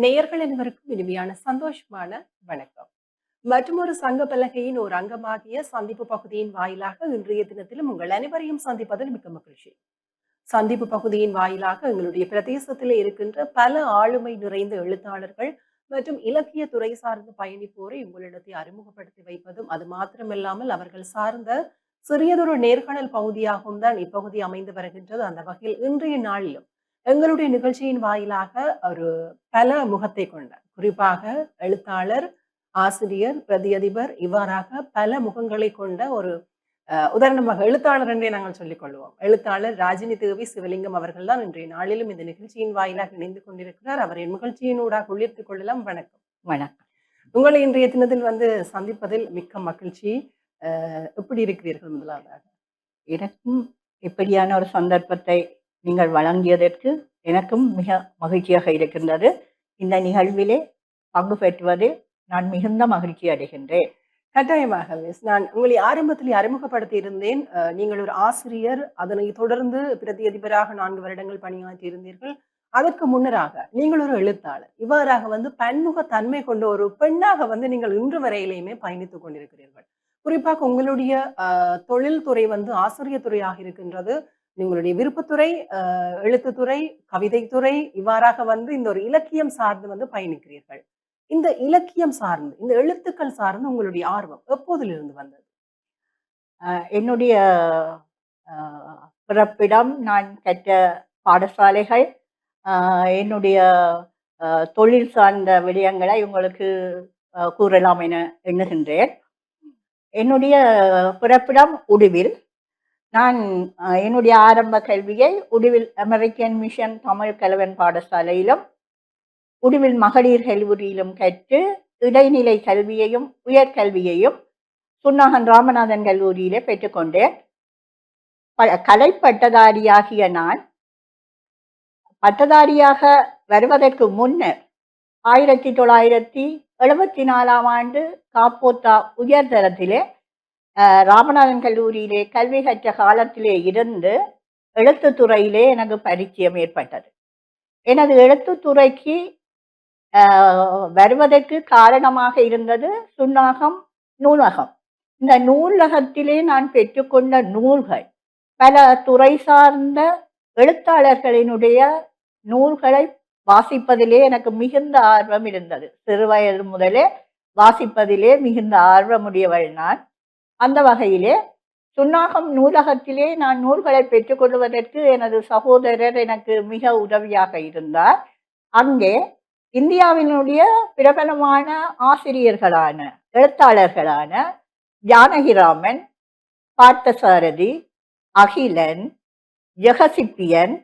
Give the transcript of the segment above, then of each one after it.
நேயர்கள் அனைவருக்கும் இனிமையான சந்தோஷமான வணக்கம். மற்றுமொரு சங்க பலகையின் ஒரு அங்கமாகிய சந்திப்பு பகுதியின் வாயிலாக இன்றைய தினத்திலும் உங்கள் அனைவரையும் சந்திப்பதில் மிக்க மகிழ்ச்சி. சந்திப்பு பகுதியின் வாயிலாக எங்களுடைய பிரதேசத்தில் இருக்கின்ற பல ஆளுமை நிறைந்த எழுத்தாளர்கள் மற்றும் இலக்கிய துறை சார்ந்து பயணிப்போரை உங்களிடத்தை அறிமுகப்படுத்தி வைப்பதும், அது மாத்திரமில்லாமல் அவர்கள் சார்ந்த சிறியதொரு நேர்காணல் பகுதியாகவும் தான் இப்பகுதி அமைந்து வருகின்றது. அந்த வகையில் இன்றைய நாளிலும் எங்களுடைய நிகழ்ச்சியின் வாயிலாக ஒரு பல முகத்தை கொண்ட, குறிப்பாக எழுத்தாளர், ஆசிரியர், பிரதியதிபர் இவ்வாறாக பல முகங்களை கொண்ட ஒரு உதாரணமாக எழுத்தாளர் என்றே நாங்கள் சொல்லிக் கொள்வோம். எழுத்தாளர் ராஜினி தேவி சிவலிங்கம் அவர்கள் தான் இன்றைய நாளிலும் இந்த நிகழ்ச்சியின் வாயிலாக இணைந்து கொண்டிருக்கிறார். அவரை நிகழ்ச்சியினூடாக உள்ளிட்டுக் கொள்ளலாம். வணக்கம். வணக்கம். உங்களை இன்றைய தினத்தில் சந்திப்பதில் மிக்க மகிழ்ச்சி. எப்படி இருக்கிறீர்கள்? முதலாவதாக எனக்கும் இப்படியான ஒரு சந்தர்ப்பத்தை நீங்கள் வழங்கியதற்கு எனக்கும் மிக மகிழ்ச்சியாக இருக்கின்றது. இந்த நிகழ்விலே பங்கு பெற்றுவதில் நான் மிகுந்த மகிழ்ச்சி அடைகின்றேன். கட்டாயமாக மிஸ், நான் உங்களை ஆரம்பத்தில் அறிமுகப்படுத்தி இருந்தேன். நீங்கள் ஒரு ஆசிரியர், அதனை தொடர்ந்து பிரதியதிபராக 4 வருடங்கள் பணியாற்றி இருந்தீர்கள். அதற்கு முன்னராக நீங்கள் ஒரு எழுத்தாளர். இவ்வாறாக பன்முக தன்மை கொண்ட ஒரு பெண்ணாக நீங்கள் இன்று வரையிலையுமே பயணித்துக் கொண்டிருக்கிறீர்கள். குறிப்பாக உங்களுடைய தொழில்துறை ஆசிரியர் துறையாக இருக்கின்றது. உங்களுடைய விருப்பத்துறை, எழுத்துத்துறை, கவிதைத்துறை இவ்வாறாக இந்த ஒரு இலக்கியம் சார்ந்து பயணிக்கிறீர்கள். இந்த இலக்கியம் சார்ந்து, இந்த எழுத்துக்கள் சார்ந்து உங்களுடைய ஆர்வம் எப்போதிலிருந்து வந்தது? என்னுடைய பிறப்பிடம், நான் கற்ற பாடசாலைகள், என்னுடைய தொழில் சார்ந்த விடயங்களை உங்களுக்கு கூறலாம் என எண்ணுகின்றேன். என்னுடைய பிறப்பிடம் உடுவில். நான் என்னுடைய ஆரம்ப கல்வியை உடுவில் அமெரிக்கன் மிஷன் தமிழ் கலவன் பாடசாலையிலும் உடுவில் மகளிர் கல்லூரியிலும் கற்று இடைநிலை கல்வியையும் உயர்கல்வியையும் சுன்னாகன் ராமநாதன் கல்லூரியிலே பெற்றுக்கொண்டேன். கலை பட்டதாரியாகிய நான் பட்டதாரியாக வருவதற்கு முன்னர் 1974 ஆண்டு காப்போத்தா உயர்தரத்திலே ராமநாதன் கல்லூரியிலே கல்வி கற்ற காலத்திலே இருந்து எழுத்துத்துறையிலே எனக்கு பரிச்சயம் ஏற்பட்டது. எனது எழுத்துத்துறைக்கு வருவதற்கு காரணமாக இருந்தது சுன்னாகம் நூலகம். இந்த நூலகத்திலே நான் பெற்றுக்கொண்ட நூல்கள், பல துறை சார்ந்த எழுத்தாளர்களினுடைய நூல்களை வாசிப்பதிலே எனக்கு மிகுந்த ஆர்வம் இருந்தது. சிறுவயது முதலே வாசிப்பதிலே மிகுந்த ஆர்வமுடையவள் நான். அந்த வகையிலே சுன்னாகம் நூலகத்திலே நான் நூல்களை பெற்றுக்கொள்வதற்கு எனது சகோதரர் எனக்கு மிக உதவியாக இருந்தார். அங்கே இந்தியாவினுடைய பிரபலமான ஆசிரியர்களான, எழுத்தாளர்களான ஜானகிராமன், பார்த்தசாரதி, அகிலன், ஜெகசிப்பியன்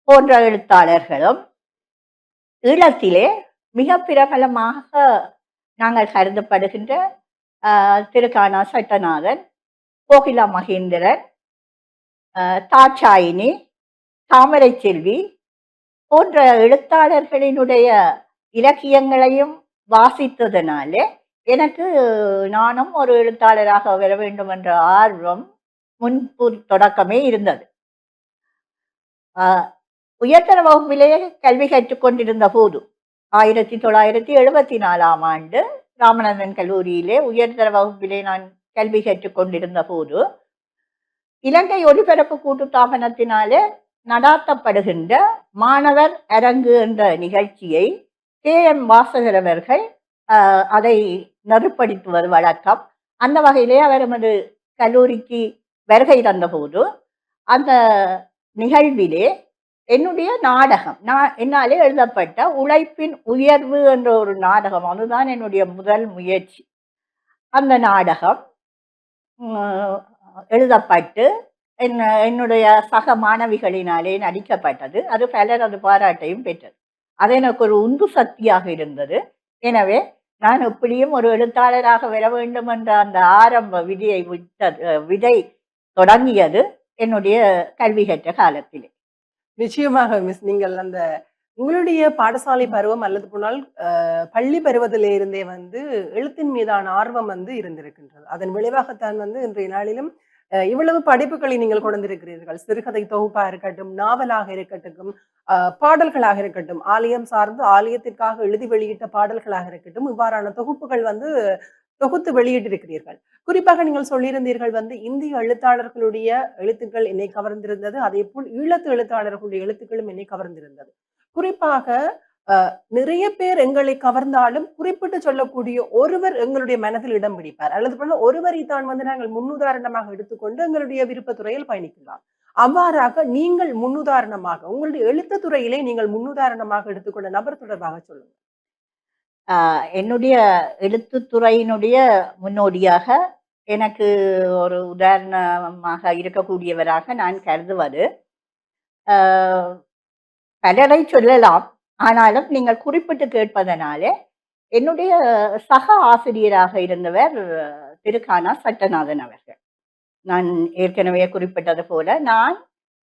போன்ற எழுத்தாளர்களும், ஈழத்திலே மிக பிரபலமாக நாங்கள் கருதப்படுகின்ற திருக்கானா சட்டநாதன், கோகிலா மகேந்திரன், தாட்சாயினி, தாமரை செல்வி போன்ற எழுத்தாளர்களினுடைய இலக்கியங்களையும் வாசித்ததனாலே எனக்கு நானும் ஒரு எழுத்தாளராக வர வேண்டும் என்ற ஆர்வம் முன்பு தொடக்கமே இருந்தது. உயர்தர வகுப்பிலே கல்வி கற்றுக்கொண்டிருந்த போது 1974 ஆண்டு ராமநாதன் கல்லூரியிலே உயர்தர வகுப்பிலே நான் கல்வி கற்றுக்கொண்டிருந்த போது இலங்கை ஒலிபரப்பு கூட்டுத்தாபனத்தினாலே நடாத்தப்படுகின்ற மாணவர் அரங்கு என்ற நிகழ்ச்சியை KM வாசகர் அவர்கள் அதை நெருப்படுத்துவது வழக்கம். அந்த வகையிலே அவர் எமது கல்லூரிக்கு வருகை தந்தபோது அந்த நிகழ்விலே என்னுடைய நாடகம், என்னாலே எழுதப்பட்ட உழைப்பின் உயர்வு என்ற ஒரு நாடகம், அதுதான் என்னுடைய முதல் முயற்சி. அந்த நாடகம் எழுதப்பட்டு என்னுடைய சக மாணவிகளினாலே நடிக்கப்பட்டது. அது பலரது பாராட்டையும் பெற்றது. அது எனக்கு ஒரு உந்து சக்தியாக இருந்தது. எனவே நான் எப்படியும் ஒரு எழுத்தாளராக வர வேண்டும் என்ற அந்த ஆரம்ப விதை தொடங்கியது என்னுடைய கல்வி கற்ற காலத்திலே. நிச்சயமாக மிஸ், நீங்கள் அந்த உங்களுடைய பாடசாலை பருவம் அல்லது போனால் பள்ளி பருவத்திலே இருந்தே எழுத்தின் மீதான ஆர்வம் இருந்திருக்கின்றது. அதன் விளைவாகத்தான் இன்றைய நாளிலும் இவ்வளவு படைப்புகளை நீங்கள் கொண்டிருக்கிறீர்கள். சிறுகதை தொகுப்பா இருக்கட்டும், நாவலாக இருக்கட்டும், பாடல்களாக இருக்கட்டும், ஆலயம் சார்ந்து ஆலயத்திற்காக எழுதி வெளியிட்ட பாடல்களாக இருக்கட்டும், இவ்வாறான தொகுப்புகள் வந்து தொகுத்து வெளியிட்டிருக்கிறீர்கள். குறிப்பாக நீங்கள் சொல்லியிருந்தீர்கள் வந்து இந்திய எழுத்தாளர்களுடைய எழுத்துக்கள் என்னை கவர்ந்திருந்தது. அதேபோல் ஈழத்து எழுத்தாளர்களுடைய எழுத்துக்களும் என்னை கவர்ந்திருந்தது. குறிப்பாக நிறைய பேர் எங்களை கவர்ந்தாலும் குறிப்பிட்டு சொல்லக்கூடிய ஒருவர் எங்களுடைய மனதில் இடம் பிடிப்பார். அல்லது போல ஒருவரை தான் வந்து நாங்கள் முன்னுதாரணமாக எடுத்துக்கொண்டு எங்களுடைய விருப்பத்துறையில் பயணிக்கலாம். அவ்வாறாக நீங்கள் முன்னுதாரணமாக உங்களுடைய எழுத்து துறையிலே நீங்கள் முன்னுதாரணமாக எடுத்துக்கொண்ட நபர் தொடர்பாக சொல்லுங்க. என்னுடைய எழுத்துத்துறையினுடைய முன்னோடியாக எனக்கு ஒரு உதாரணமாக இருக்கக்கூடியவராக நான் கருதுவது பலரை சொல்லலாம். ஆனாலும் நீங்கள் குறிப்பிட்டு கேட்பதனாலே என்னுடைய சக ஆசிரியராக இருந்தவர் திருக்கானா சட்டநாதன் அவர்கள். நான் ஏற்கனவே குறிப்பிட்டது போல நான்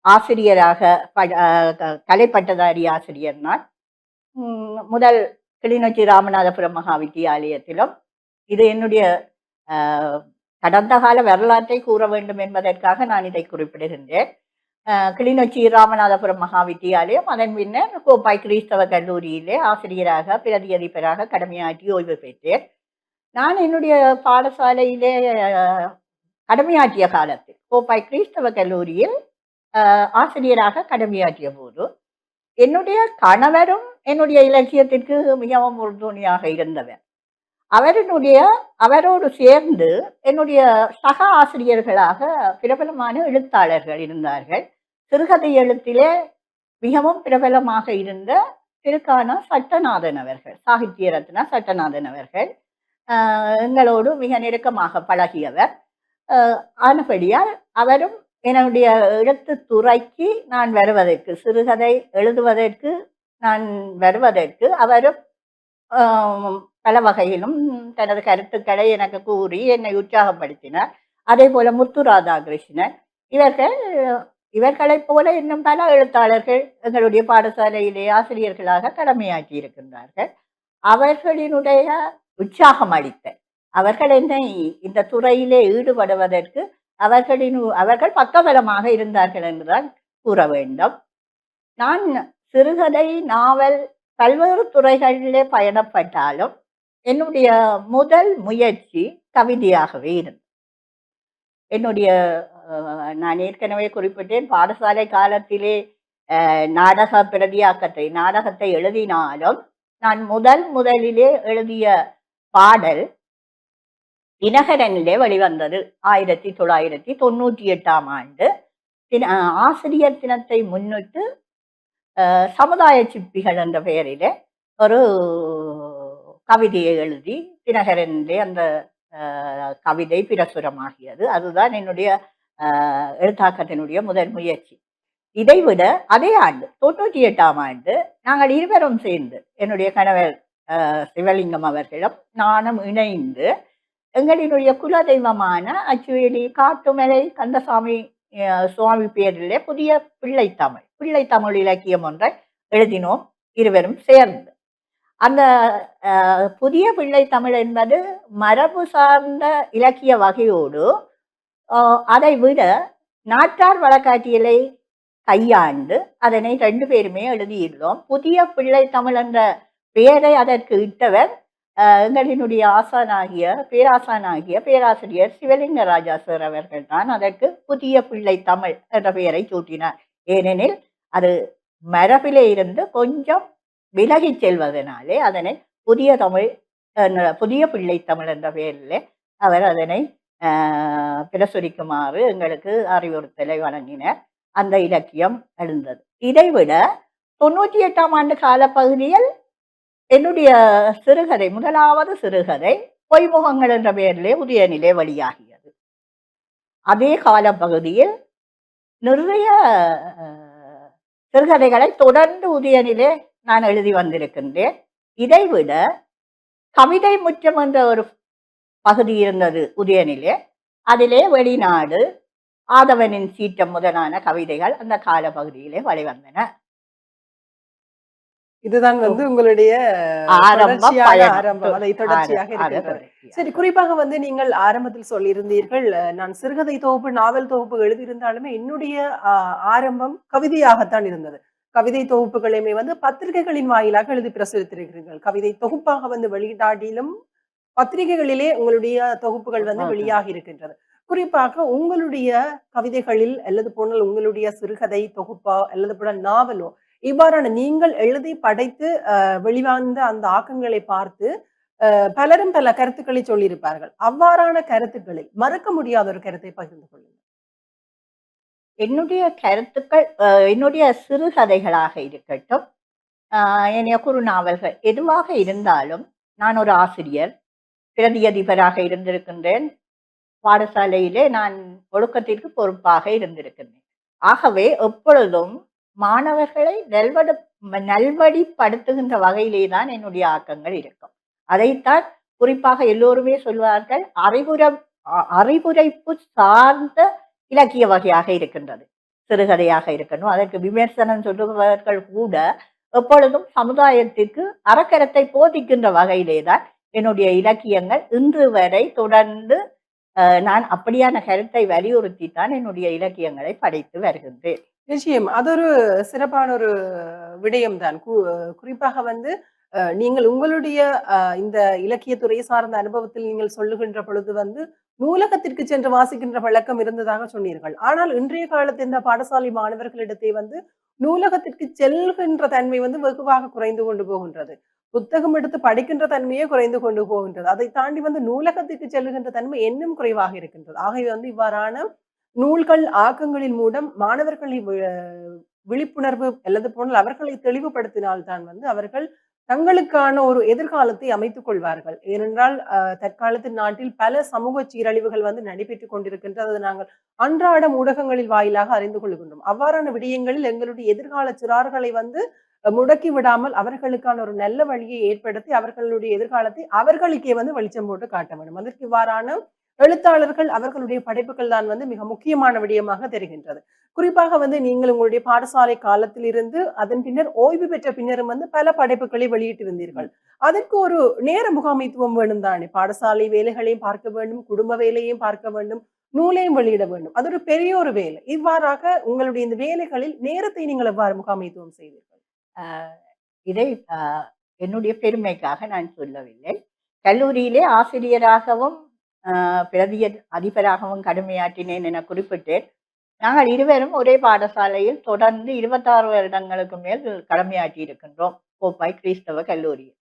ஆசிரியராக கலை பட்டதாரி ஆசிரியர். நான் முதல் கிளிநொச்சி ராமநாதபுரம் மகா வித்தியாலயத்திலும், இது என்னுடைய கடந்த கால வரலாற்றை கூற வேண்டும் என்பதற்காக நான் இதை குறிப்பிடுகின்றேன். கிளிநொச்சி ராமநாதபுரம் மகா வித்தியாலயம், அதன் பின்னர் கோப்பாய் கிறிஸ்தவ கல்லூரியிலே ஆசிரியராக பிரதி அதிபராக கடமையாற்றி ஓய்வு பெற்றேன். நான் என்னுடைய பாடசாலையிலே கடமையாற்றிய காலத்தில் கோப்பாய் கிறிஸ்தவ கல்லூரியில் ஆசிரியராக கடமையாற்றிய போது என்னுடைய கணவரும் என்னுடைய இலக்கியத்திற்கு மிகவும் உறுதுணையாக இருந்தவர். அவரோடு சேர்ந்து என்னுடைய சக ஆசிரியர்களாக பிரபலமான எழுத்தாளர்கள் இருந்தார்கள். சிறுகதை எழுத்திலே மிகவும் பிரபலமாக இருந்த திருக்கானா சட்டநாதன் அவர்கள், சாகித்ய ரத்னா சட்டநாதன் அவர்கள் எங்களோடு மிக நெருக்கமாக பழகியவர். ஆனபடியால் அவரும் என்னுடைய எழுத்துத்துறைக்கு நான் வருவதற்கு, சிறுகதை எழுதுவதற்கு நான் வருவதற்கு அவரும் பல வகையிலும் தனது கருத்துக்களை எனக்கு கூறி என்னை உற்சாகப்படுத்தினார். அதே போல முத்து ராதாகிருஷ்ணன், இவர்களைப் போல இன்னும் பல எழுத்தாளர்கள் எங்களுடைய பாடசாலையிலே ஆசிரியர்களாக கடமையாற்றி இருக்கின்றார்கள். அவர்களினுடைய உற்சாகம் அளித்த, அவர்கள் என்னை இந்த துறையிலே ஈடுபடுவதற்கு அவர்கள் பக்கபலமாக இருந்தார்கள் என்றுதான் கூற வேண்டும். நான் சிறுகதை, நாவல், பல்வேறு துறைகளிலே பயணப்பட்டாலும் என்னுடைய முதல் முயற்சி கவிதையாகவே இருந்தது. என்னுடைய நான் ஏற்கனவே குறிப்பிட்டேன், பாடசாலை காலத்திலே நாடகத்தை எழுதினாலும் நான் முதலிலே எழுதிய பாடல் தினகரனிலே வெளிவந்தது 1998ஆம் ஆண்டு. ஆசிரியர் தினத்தை முன்னிட்டு சமுதாய சிற்பிகள் என்ற பெயரிலே ஒரு கவிதையை எழுதி தினகரனிலே அந்த கவிதை பிரசுரமாகியது. அதுதான் என்னுடைய எழுத்தாக்கத்தினுடைய முதல் முயற்சி. இதைவிட அதே ஆண்டு 98ஆம் ஆண்டு நாங்கள் இருவரும் சேர்ந்து, என்னுடைய கணவர் சிவலிங்கம் அவர்களும் நானும் இணைந்து எங்களினுடைய குலதெய்வமான அச்சுவேலி காட்டுமலை கந்தசாமி சுவாமி பேரிலே புதிய பிள்ளை தமிழ் இலக்கியம் ஒன்றை எழுதினோம் இருவரும் சேர்ந்து. அந்த புதிய பிள்ளை தமிழ் என்பது மரபு சார்ந்த இலக்கிய வகையோடு அதை விட நாட்டார் வழக்காட்டியலை கையாண்டு அதனை 2 பேருமே எழுதியுள்ளோம். புதிய பிள்ளை தமிழ் என்ற பெயரை அதற்கு இட்டவர் எங்களினுடைய பேராசானாகிய பேராசிரியர் சிவலிங்க ராஜா சார் அவர்கள் தான் அதற்கு புதிய பிள்ளை தமிழ் என்ற பெயரை சூட்டினார். ஏனெனில் அது மரபிலே இருந்து கொஞ்சம் விலகி செல்வதனாலே அதனை புதிய பிள்ளை தமிழ் என்ற பெயரிலே அவர் அதனை பிரசுரிக்குமாறு எங்களுக்கு அறிவுறுத்தலை வழங்கினார். அந்த இலக்கியம் எழுந்தது. இதைவிட 98ஆம் ஆண்டு காலப்பகுதியில் என்னுடைய சிறுகதை, முதலாவது சிறுகதை பொய்முகங்கள் என்ற பெயரிலே உதயனிலே வெளியாகியது. அதே காலப்பகுதியில் நிறைய சிறுகதைகளை தொடர்ந்து உதயனிலே நான் எழுதி வந்திருக்கின்றேன். இதைவிட கவிதை முற்றம் என்ற ஒரு பகுதி இருந்தது உதயனிலே. அதிலே வெளிநாடு, ஆதவனின் சீற்றம் முதலான கவிதைகள் அந்த கால பகுதியிலே வெளிவந்தன. இதுதான் வந்து உங்களுடைய ஆரம்ப தொடர்ச்சியான பயணம். ஆரம்பம், அதை தொடர்ச்சியாக அது இருக்கின்றது. சரி, தொடர்ச்சியாக. குறிப்பாக வந்து நீங்கள் ஆரம்பத்தில் சொல்லியிருந்தீர்கள், நான் சிறுகதை தொகுப்பு, நாவல் தொகுப்பு எழுதியிருந்தாலுமே என்னுடைய அ ஆரம்பம் கவிதையாகத்தான் இருந்தது. கவிதை தொகுப்புகளையுமே வந்து பத்திரிகைகளின் வாயிலாக எழுதி பிரசுரித்திருக்கிறீர்கள். கவிதை தொகுப்பாக வந்து வெளியிடாட்டிலும் பத்திரிகைகளிலே உங்களுடைய தொகுப்புகள் வந்து வெளியாகி இருக்கின்றது. குறிப்பாக உங்களுடைய கவிதைகளில் அல்லது போனால் உங்களுடைய சிறுகதை தொகுப்பா அல்லது போல நாவலோ, இவ்வாறான நீங்கள் எழுதி படைத்து வெளிவந்த அந்த ஆக்கங்களை பார்த்து பலரும் பல கருத்துக்களை சொல்லியிருப்பார்கள். அவ்வாறான கருத்துக்களில் மறக்க முடியாத ஒரு கருத்தை பகிர்ந்து கொள்ளுங்கள். என்னுடைய கருத்துக்கள் என்னுடைய சிறுகதைகளாக இருக்கட்டும், என்னுடைய குறுநாவல்கள் எதுவாக இருந்தாலும், நான் ஒரு ஆசிரியர், பிரதி அதிபராக இருந்திருக்கின்றேன். பாடசாலையிலே நான் ஒழுக்கத்திற்கு பொறுப்பாக இருந்திருக்கின்றேன். ஆகவே எப்பொழுதும் மாணவர்களை நல்வழிப்படுத்துகின்ற வகையிலே தான் என்னுடைய ஆக்கங்கள் இருக்கும். அதைத்தான் குறிப்பாக எல்லோருமே சொல்வார்கள், அறிவுரைப்பு சார்ந்த இலக்கிய வகையாக இருக்கின்றது. சிறுகதையாக இருக்கணும். அதற்கு விமர்சனம் சொல்லுபவர்கள் கூட எப்பொழுதும் சமுதாயத்திற்கு அறக்கரத்தை போதிக்கின்ற வகையிலே தான் என்னுடைய இலக்கியங்கள் இன்று வரை தொடர்ந்து நான் அப்படியான கருத்தை வலியுறுத்தித்தான் என்னுடைய இலக்கியங்களை படைத்து வருகின்றேன். நிச்சயம். அது ஒரு சிறப்பான ஒரு விடயம் தான். குறிப்பாக வந்து நீங்கள் உங்களுடைய இந்த இலக்கியத்துறை சார்ந்த அனுபவத்தில் நீங்கள் சொல்லுகின்ற பொழுது வந்து, நூலகத்திற்கு சென்று வாசிக்கின்ற பழக்கம் இருந்ததாக சொன்னீர்கள். ஆனால் இன்றைய காலத்து இந்த பாடசாலை மாணவர்களிடத்தே வந்து, நூலகத்திற்கு செல்கின்ற தன்மை வந்து வெகுவாக குறைந்து கொண்டு போகின்றது. புத்தகம் எடுத்து படிக்கின்ற தன்மையே குறைந்து கொண்டு போகின்றது. அதை தாண்டி வந்து நூலகத்திற்கு செல்லுகின்ற தன்மை இன்னும் குறைவாக இருக்கின்றது. ஆகவே வந்து இவ்வாறான நூல்கள், ஆக்கங்களின் மூலம் மாணவர்களை விழிப்புணர்வு அல்லது போனால் அவர்களை தெளிவுபடுத்தினால் தான் வந்து அவர்கள் தங்களுக்கான ஒரு எதிர்காலத்தை அமைத்துக் கொள்வார்கள். ஏனென்றால் தற்காலத்தின் நாட்டில் பல சமூக சீரழிவுகள் வந்து நடைபெற்றுக் கொண்டிருக்கின்றது. அதை நாங்கள் அன்றாடம் ஊடகங்களில் வாயிலாக அறிந்து கொள்கின்றோம். அவ்வாறான விடயங்களில் எங்களுடைய எதிர்கால சிறார்களை வந்து முடக்கி விடாமல் அவர்களுக்கான ஒரு நல்ல வழியை ஏற்படுத்தி அவர்களுடைய எதிர்காலத்தை அவர்களுக்கே வந்து வெளிச்சம் போட்டு காட்ட வேண்டும். அதற்கு இவ்வாறான எழுத்தாளர்கள் அவர்களுடைய படைப்புகள் தான் வந்து மிக முக்கியமான விடயமாக தெரிகின்றது. குறிப்பாக வந்து நீங்கள் உங்களுடைய பாடசாலை காலத்திலிருந்து அதன் பின்னர் ஓய்வு பெற்ற பின்னரும் வந்து பல படைப்புகளை வெளியிட்டிருந்தீர்கள். அதற்கு ஒரு நேர முகாமைத்துவம் வேணும் தானே? பாடசாலை வேலைகளையும் பார்க்க வேண்டும், குடும்ப வேலையும் பார்க்க வேண்டும், நூலையும் வெளியிட வேண்டும். அது ஒரு பெரிய ஒரு வேலை. இவ்வாறாக உங்களுடைய இந்த வேலைகளில் நேரத்தை நீங்கள் எவ்வாறு முகாமைத்துவம் செய்தீர்கள்? இதை என்னுடைய பெருமைக்காக நான் சொல்லவில்லை. கல்லூரியிலே ஆசிரியராகவும் பிரதி அதிபராகவும் கடமையாற்றினேன் என குறிப்பிட்டேன். நாங்கள் இருவரும் ஒரே பாடசாலையில் தொடர்ந்து 26 வருடங்களுக்கு மேல் கடமையாற்றி இருக்கின்றோம், கோப்பாய் கிறிஸ்தவ கல்லூரியில்.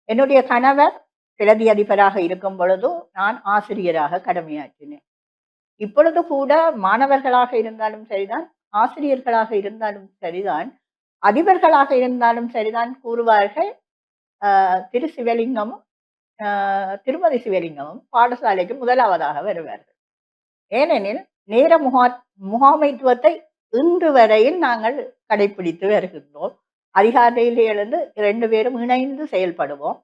என்னுடைய கணவர் பிரதி அதிபராக இருக்கும் பொழுதும் நான் ஆசிரியராக கடமையாற்றினேன். இப்பொழுது கூட மாணவர்களாக இருந்தாலும் சரிதான், ஆசிரியர்களாக இருந்தாலும் சரிதான், அதிபர்களாக இருந்தாலும் சரிதான் கூறுவார்கள், திரு சிவலிங்கமும் திருமதி சிவலிங்கமும் பாடசாலைக்கு முதலாவதாக வருவார்கள். ஏனெனில் நேர முகாமைத்துவத்தை இன்று வரையில் நாங்கள் கடைபிடித்து வருகின்றோம். அதிகாலையில் எழுந்து 2 பேரும் இணைந்து செயல்படுவோம்.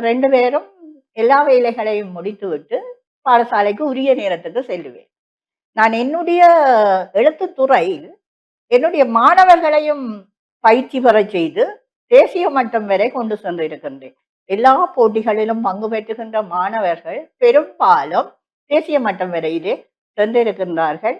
2 பேரும் எல்லா வேலைகளையும் முடித்துவிட்டு பாடசாலைக்கு உரிய நேரத்துக்கு செல்லுவேன். நான் என்னுடைய எழுத்துத்துறையில் என்னுடைய மாணவர்களையும் பயிற்சி பெறச் செய்து தேசிய மட்டம் வரை கொண்டு சென்றிருக்கின்றேன். எல்லா போட்டிகளிலும் பங்கு பெற்றுகின்ற மாணவர்கள் பெரும்பாலும் தேசிய மட்டம் வரையிலே சென்றிருக்கின்றார்கள்.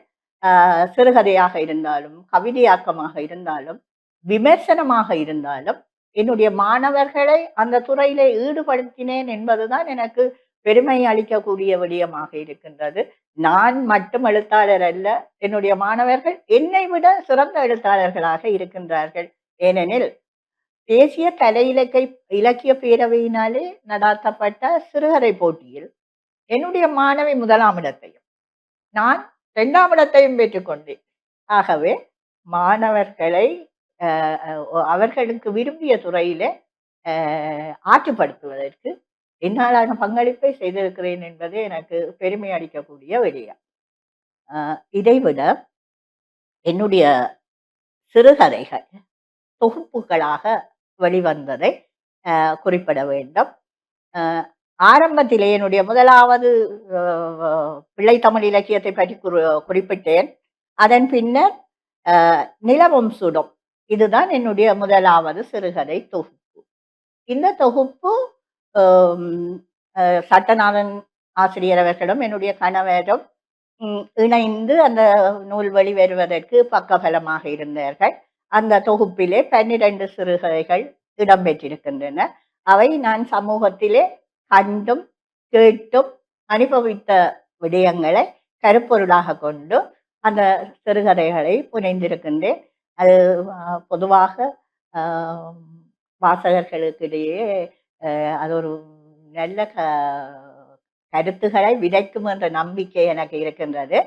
சிறுகதையாக இருந்தாலும், கவிதையாக்கமாக இருந்தாலும், விமர்சனமாக இருந்தாலும் என்னுடைய மாணவர்களை அந்த துறையிலே ஈடுபடுத்தினேன் என்பதுதான் எனக்கு பெருமை அளிக்கக்கூடிய விடயமாக இருக்கின்றது. நான் மட்டும் எழுத்தாளர் அல்ல, என்னுடைய மாணவர்கள் என்னை விட சிறந்த எழுத்தாளர்களாக இருக்கின்றார்கள். ஏனெனில் தேசிய கலை இலக்கிய பேரவையினாலே நடாத்தப்பட்ட சிறுகதை போட்டியில் என்னுடைய மாணவி 1ஆம் இடத்தையும் நான் 2ஆம் இடத்தையும் பெற்றுக்கொண்டேன். ஆகவே மாணவர்களை அவர்களுக்கு விரும்பிய துறையிலே ஆற்றுப்படுத்துவதற்கு என்னாலான பங்களிப்பை செய்திருக்கிறேன் என்பதே எனக்கு பெருமை அளிக்கக்கூடிய விடயம். இதைவிட என்னுடைய சிறுகதைகள் தொகுப்புகளாக வெளிவந்ததை குறிப்பிட வேண்டும். ஆரம்பத்திலே என்னுடைய முதலாவது பிள்ளை தமிழ் இலக்கியத்தை பற்றி குறிப்பிட்டேன். அதன் பின்னர் நிலவும் சுடும் இதுதான் என்னுடைய முதலாவது சிறுகதை தொகுப்பு. இந்த தொகுப்பு ஆம், சட்டநாதன் ஆசிரியர் அவர்களும் என்னுடைய கணவரும் இணைந்து அந்த நூல் வெளிவருவதற்கு பக்கபலமாக இருந்தார்கள். அந்த தொகுப்பிலே 12 சிறுகதைகள் இடம்பெற்றிருக்கின்றன. அவை நான் சமூகத்திலே கண்டும் கேட்டும் அனுபவித்த விடயங்களை கருப்பொருளாக கொண்டு அந்த சிறுகதைகளை புனைந்திருக்கின்றேன். அது பொதுவாக வாசகர்களுக்கிடையே அது ஒரு நல்ல கருத்துக்களை விதைக்கும் என்ற நம்பிக்கை எனக்கு இருக்கின்றது.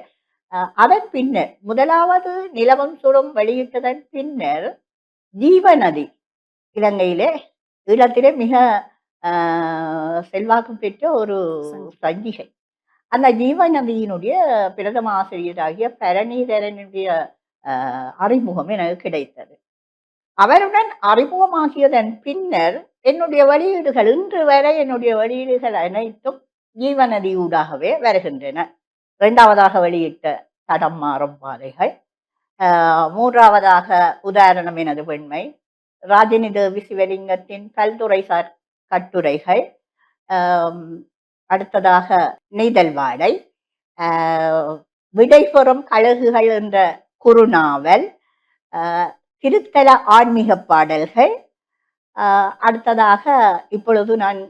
அதன் பின்னர் முதலாவது நிலவும் சுடும் வெளியிட்டதன் பின்னர் ஜீவநதி இலங்கையிலே ஈழத்திலே மிக செல்வாக்கு பெற்ற ஒரு சஞ்சிகை. அந்த ஜீவநதியினுடைய பிரதம ஆசிரியராகிய பரணிதரனுடைய அறிமுகம் எனக்கு கிடைத்தது. அவருடன் அறிமுகமாகியதன் பின்னர் என்னுடைய வெளியீடுகள் இன்று வரை என்னுடைய வெளியீடுகள் அனைத்தும் ஜீவநதியூடாகவே வருகின்றன. 2வதாக வெளியிட்ட தடம் மாறும் பாதைகள், 3வதாக உதாரணம் எனது பெண்மை, ராஜினி தேவி சிவலிங்கத்தின் பல்துறைசார் கட்டுரைகள், அடுத்ததாக நெய்தல் வாடை, விடைபெறும் கழகுகள் என்ற குறுநாவல், திருத்தல ஆன்மீக பாடல்கள், அடுத்ததாக இப்பொழுது நான்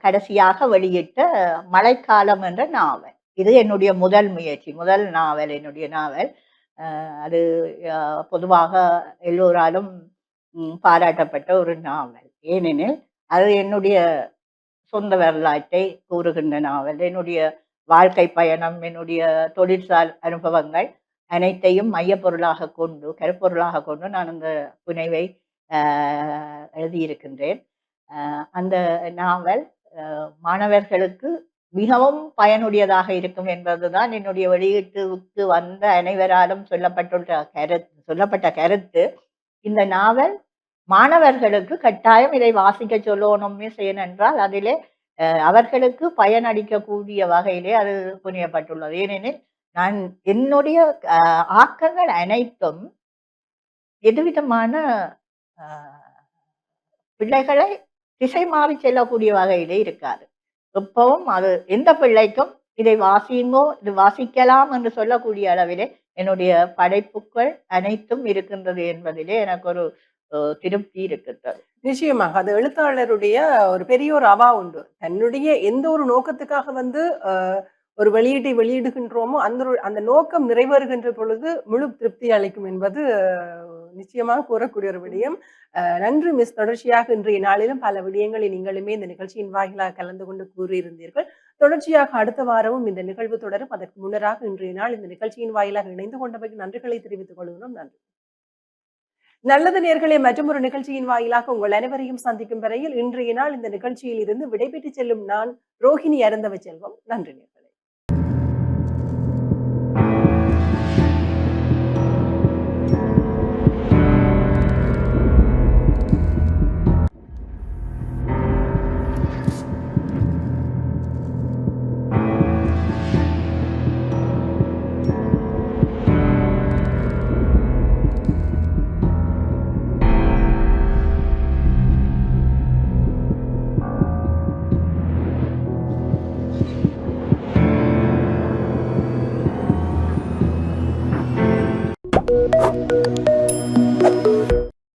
கடைசியாக வெளியிட்ட மழைக்காலம் என்ற நாவல். இது என்னுடைய முதல் முயற்சி, முதல் நாவல், என்னுடைய நாவல். அது பொதுவாக எல்லோராலும் பாராட்டப்பட்ட ஒரு நாவல். ஏனெனில் அது என்னுடைய சொந்த வரலாற்றை கூறுகின்ற நாவல். என்னுடைய வாழ்க்கை பயணம், என்னுடைய தொழிற்சால் அனுபவங்கள் அனைத்தையும் மையப்பொருளாக கொண்டு, கருப்பொருளாக கொண்டு நான் அந்த புனைவை எழுதியிருக்கின்றேன். அந்த நாவல் மாணவர்களுக்கு மிகவும் பயனுடையதாக இருக்கும் என்பதுதான் என்னுடைய வெளியீட்டுக்கு வந்த அனைவராலும் சொல்லப்பட்ட கருத்து. இந்த நாவல் மாணவர்களுக்கு கட்டாயம் இதை வாசிக்க சொல்லணுமே ஏனென்றால் அதிலே அவர்களுக்கு பயனளிக்கக்கூடிய வகையிலே அது புனையப்பட்டுள்ளது. ஏனெனில் நான் என்னுடைய ஆக்கங்கள் அனைத்தும் எதுவிதமான பிள்ளைகளை திசை மாறி செல்லக்கூடிய வகையிலே இருக்காது. எப்பவும் அது எந்த பிள்ளைக்கும் இதை வாசியுங்கோ, இது வாசிக்கலாம் என்று சொல்லக்கூடிய அளவிலே என்னுடைய படைப்புகள் அனைத்தும் இருக்கின்றது என்பதிலே எனக்கு ஒரு திருப்தி இருக்கின்றது. நிச்சயமாக அது எழுத்தாளருடைய ஒரு பெரிய ஒரு அவா உண்டு. தன்னுடைய எந்த ஒரு நோக்கத்துக்காக ஒரு வெளியீட்டை வெளியிடுகின்றோமோ அந்த நோக்கம் நிறைவேறுகின்ற பொழுது முழு திருப்தி அளிக்கும் என்பது நிச்சயமாக கூறக்கூடிய ஒரு விடயம். நன்றி மிஸ். தொடர்ச்சியாக இன்றைய நாளிலும் பல விடயங்களை நீங்களுமே இந்த நிகழ்ச்சியின் வாயிலாக கலந்து கொண்டு கூறியிருந்தீர்கள். தொடர்ச்சியாக அடுத்த வாரமும் இந்த நிகழ்வு தொடரும். அதற்கு முன்னராக இன்றைய நாள் இந்த நிகழ்ச்சியின் வாயிலாக இணைந்து கொண்டமைக்கு நன்றிகளை தெரிவித்துக் கொள்கிறோம். நன்றி. நல்லது நேயர்களே, மற்றொரு நிகழ்ச்சியின் வாயிலாக உங்கள் அனைவரையும் சந்திக்கும் வரையில் இன்றைய நாள் இந்த நிகழ்ச்சியில் இருந்து விடைபெற்று செல்லும் நான் ரோஹிணி அருந்தவ செல்வம். நன்றி நேயர்களே.